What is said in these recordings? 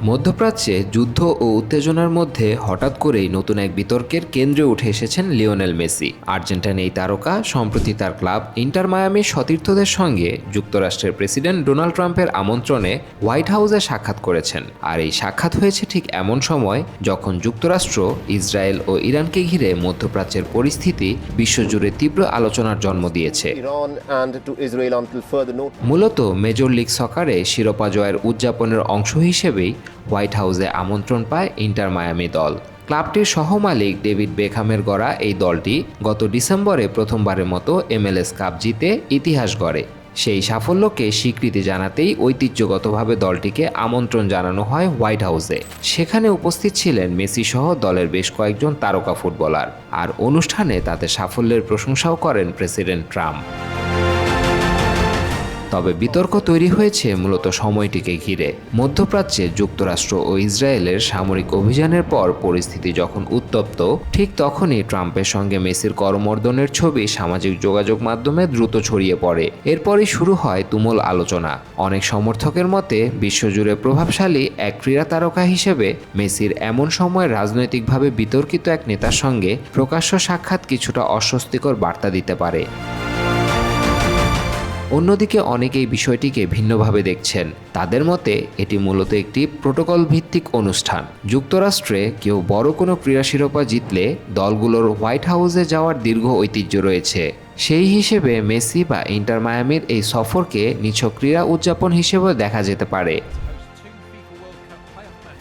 মধ্যপ্রাচ্যে যুদ্ধ ও উত্তেজনার মধ্যে হঠাৎ করেই নতুন এক বিতর্কের কেন্দ্রে উঠে এসেছেন লিওনেল মেসি। আর্জেন্টাইন এই তারকা সম্প্রতি তার ক্লাব ইন্টার মায়ামির সতীর্থদের সঙ্গে যুক্তরাষ্ট্রের প্রেসিডেন্ট ডোনাল্ড ট্রাম্পের আমন্ত্রণে হোয়াইট হাউসে সাক্ষাৎ করেছেন। আর এই সাক্ষাৎ হয়েছে ঠিক এমন সময় যখন যুক্তরাষ্ট্র ইসরায়েল ও ইরানকে ঘিরে মধ্যপ্রাচ্যের পরিস্থিতি বিশ্বজুড়ে তীব্র আলোচনার জন্ম দিয়েছে। মূলত মেজর লিগ সকারে শিরোপা জয়ের উদযাপনের অংশ হিসেবেই হোয়াইট হাউসে আমন্ত্রণ পায় ইন্টার মায়ামি দল। ক্লাবটির সহমালিক ডেভিড বেকহামের গড়া এই দলটি গত ডিসেম্বরে প্রথমবারের মতো MLS কাপ জিতে ইতিহাস গড়ে। সেই সাফল্যকে স্বীকৃতি জানাতেই ঐতিহ্যগতভাবে দলটিকে আমন্ত্রণ জানানো হয় হোয়াইট হাউসে। সেখানে উপস্থিত ছিলেন মেসি সহ দলের বেশ কয়েকজন তারকা ফুটবলার। আর অনুষ্ঠানে তাদের সাফল্যের প্রশংসাও করেন প্রেসিডেন্ট ট্রাম্প। তবে বিতর্ক তৈরি হয়েছে মূলত সময়টিকে ঘিরে। মধ্যপ্রাচ্যে যুক্তরাষ্ট্র ও ইসরায়েলের সামরিক অভিযানের পর পরিস্থিতি যখন উত্তপ্ত, ঠিক তখনই ট্রাম্পের সঙ্গে মেসির করমর্দনের ছবি সামাজিক যোগাযোগ মাধ্যমে দ্রুত ছড়িয়ে পড়ে। এরপরই শুরু হয় তুমুল আলোচনা। অনেক সমর্থকের মতে বিশ্বজুড়ে প্রভাবশালী এক ক্রীড়া তারকা হিসেবে মেসির এমন সময় রাজনৈতিকভাবে বিতর্কিত এক নেতার সঙ্গে প্রকাশ্য সাক্ষাৎ কিছুটা অস্বস্তিকর বার্তা দিতে পারে। অন্যদিকে অনেকেই বিষয়টিকে ভিন্নভাবে দেখছেন। তাদের মতে এটি মূলত একটি প্রোটোকল ভিত্তিক অনুষ্ঠান। যুক্তরাষ্ট্রে কেউ বড় কোনো ক্রীড়া শিরোপা জিতলে দলগুলোর হোয়াইট হাউসে যাওয়ার দীর্ঘ ঐতিহ্য রয়েছে। সেই হিসেবে মেসি বা ইন্টার মায়ামির এই সফরকে নিছক ক্রীড়া উদযাপন হিসেবেও দেখা যেতে পারে।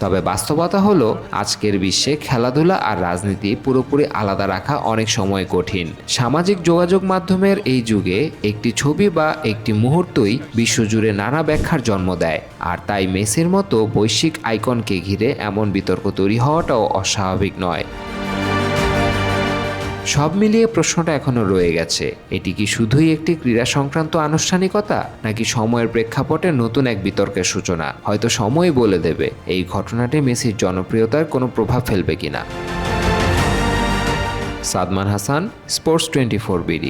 তবে বাস্তবতা হলো আজকের বিশ্বে খেলাধুলা আর রাজনীতি পুরোপুরি আলাদা রাখা অনেক সময় কঠিন। সামাজিক যোগাযোগ মাধ্যমের এই যুগে একটি ছবি বা একটি মুহূর্তই বিশ্বজুড়ে নানা ব্যাখ্যার জন্ম দেয়। আর তাই মেসির মতো বৈশ্বিক আইকনকে ঘিরে এমন বিতর্ক তৈরি হওয়াটাও অস্বাভাবিক নয়। সব মিলিয়ে প্রশ্নটা এখনো রয়ে গেছে, এটি কি শুধুই একটি ক্রীড়া সংক্রান্ত আনুষ্ঠানিকতা, নাকি সময়ের প্রেক্ষাপটে নতুন এক বিতর্কের সূচনা? হয়তো সময়ই বলে দেবে এই ঘটনাটি মেসির জনপ্রিয়তার কোনো প্রভাব ফেলবে কিনা। Sadman Hasan, sports 24 BD।